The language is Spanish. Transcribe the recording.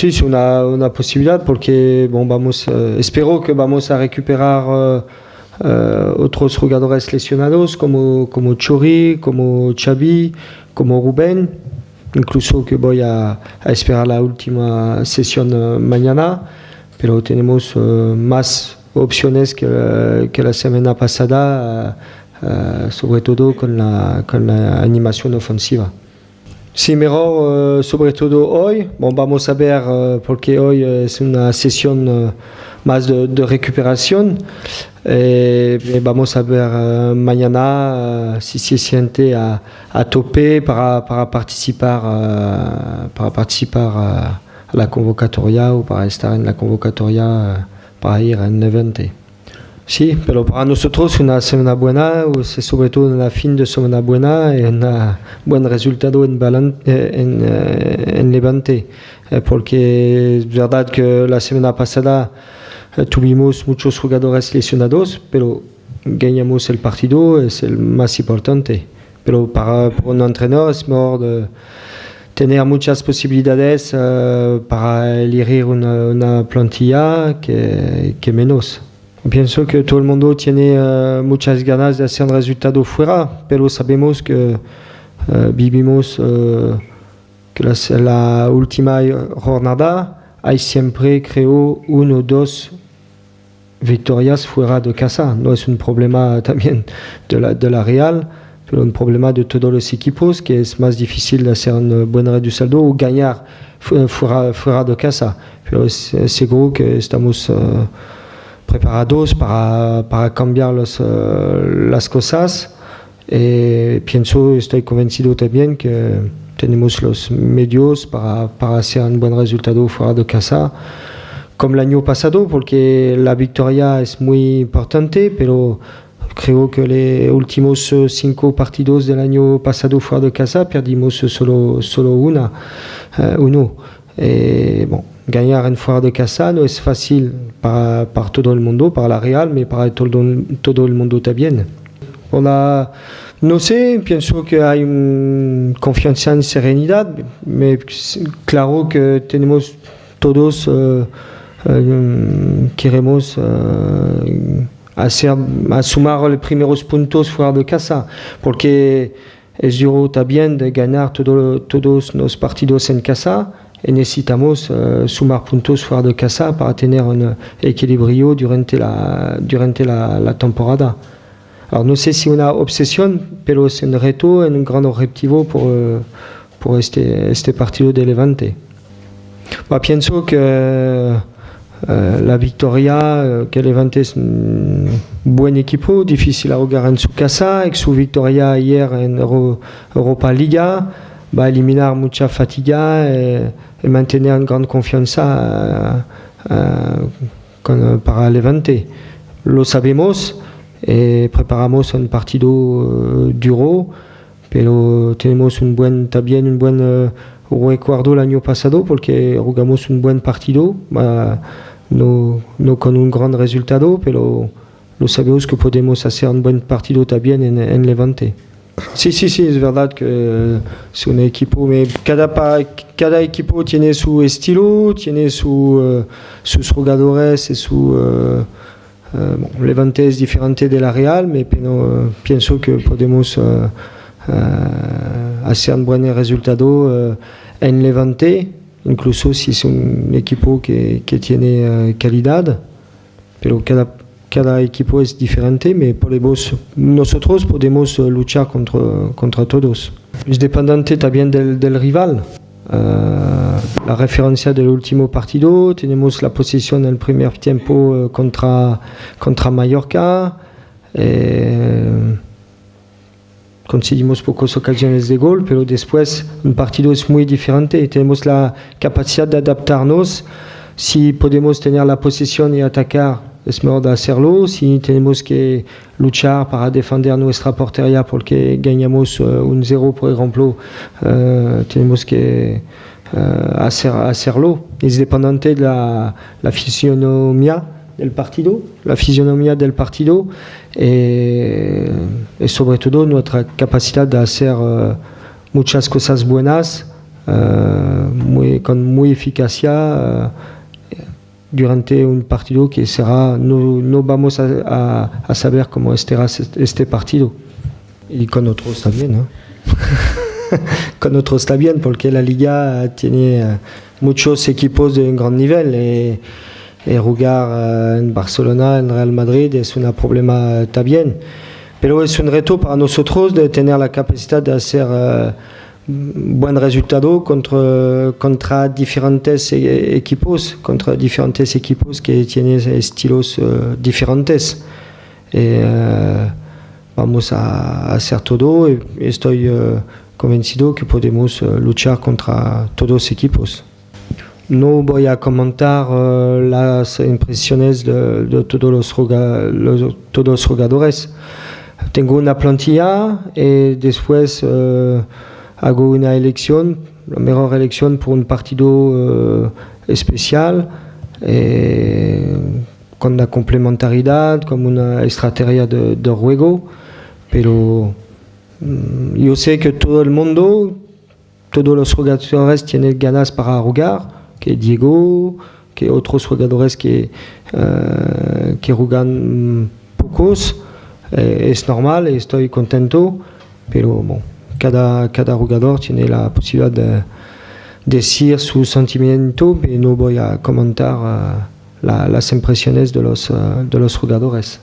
Sí, es una posibilidad porque espero que vamos a recuperar otros jugadores lesionados como Chori, como Xavi, como Rubén, incluso que voy a esperar la última sesión mañana, pero tenemos más opciones que la semana pasada, sobre todo con la animación ofensiva. Sí, mejor sobre todo hoy. Vamos a ver porque hoy es una sesión más de recuperación. Vamos a ver mañana si se siente a tope para participar a la convocatoria o para estar en la convocatoria para ir en el evento. Sí, pero para nosotros una semana buena, sobre todo una fin de semana buena y un buen resultado en Levante, porque es verdad que la semana pasada tuvimos muchos jugadores lesionados, pero ganamos el partido, es el más importante. Pero para un entrenador es mejor tener muchas posibilidades para elegir una plantilla que menos. Pienso que todo el mundo tiene muchas ganas de hacer un resultado fuera, pero sabemos que vivimos que la última jornada hay siempre, creo, 1 o 2 victorias fuera de casa. No es un problema también de la Real, pero un problema de todos los equipos, que es más difícil de hacer un buen resultado o ganar fuera de casa. Pero es seguro que estamos preparados para cambiar las cosas. Estoy convencido también que tenemos los medios para hacer un buen resultado fuera de casa, como el año pasado, porque la victoria es muy importante, pero creo que los últimos 5 partidos del año pasado fuera de casa perdimos solo uno. Ganar en fuera de casa no es fácil para todo el mundo, para la Real, pero para todo el mundo también. No sé, pienso que hay confianza en serenidad. Claro que tenemos todos, queremos sumar los primeros puntos fuera de casa, porque es duro también de ganar todos los partidos en casa. Necesitamos sumar puntos fuera de casa para tener un equilibrio durante la temporada. Alors, no sé si una obsesión, pero es un reto, un gran objetivo por este partido de Levante. Pienso que la victoria, que Levante es un buen equipo, difícil a jugar en su casa, y su victoria ayer en Europa Liga va a eliminar mucha fatiga y mantener una gran confianza para Levante. Lo sabemos, preparamos un partido duro, pero tenemos un buen recuerdo el año pasado porque jugamos un buen partido, no con un gran resultado, pero lo sabemos que podemos hacer un buen partido también en Levante. Sí, es verdad que es un equipo, cada equipo tiene su estilo, tiene sus jugadores y Levante es diferente de la Real, pero pienso que podemos hacer un buen resultado en Levante, incluso si es un equipo que tiene calidad, pero cada equipo es diferente, pero nosotros podemos luchar contra todos. Es dependiente también del rival. La referencia del último partido, tenemos la posesión en el primer tiempo contra Mallorca, conseguimos pocas ocasiones de gol, pero después un partido es muy diferente y tenemos la capacidad de adaptarnos. Si podemos tener la posesión y atacar, es mejor de hacerlo. Si tenemos que luchar para defender nuestra portería porque ganamos 1-0, por ejemplo, tenemos que hacerlo. Es dependiente de la fisionomía del partido, y sobre todo nuestra capacidad de hacer muchas cosas buenas con muy eficacia durante un partido que será, no vamos a saber cómo estará este partido. Y con otros también, ¿no? Con otros también, porque la Liga tiene muchos equipos de un gran nivel y jugar en Barcelona, en Real Madrid es un problema también. Pero es un reto para nosotros de tener la capacidad de hacer buen resultado contra diferentes equipos, que tienen estilos diferentes. Vamos a hacer todo y estoy convencido que podemos luchar contra todos los equipos. No voy a comentar las impresiones de todos los jugadores. Tengo una plantilla y después hago una elección, la mejor elección por un partido especial, con la complementariedad, con una estrategia de juego, pero yo sé que todo el mundo, todos los jugadores tienen ganas para jugar, que Diego, que otros jugadores que juegan pocos, es normal, estoy contento, pero bueno, cada jugador tiene la posibilidad de decir su sentimiento, pero no voy a comentar las impresiones de los jugadores.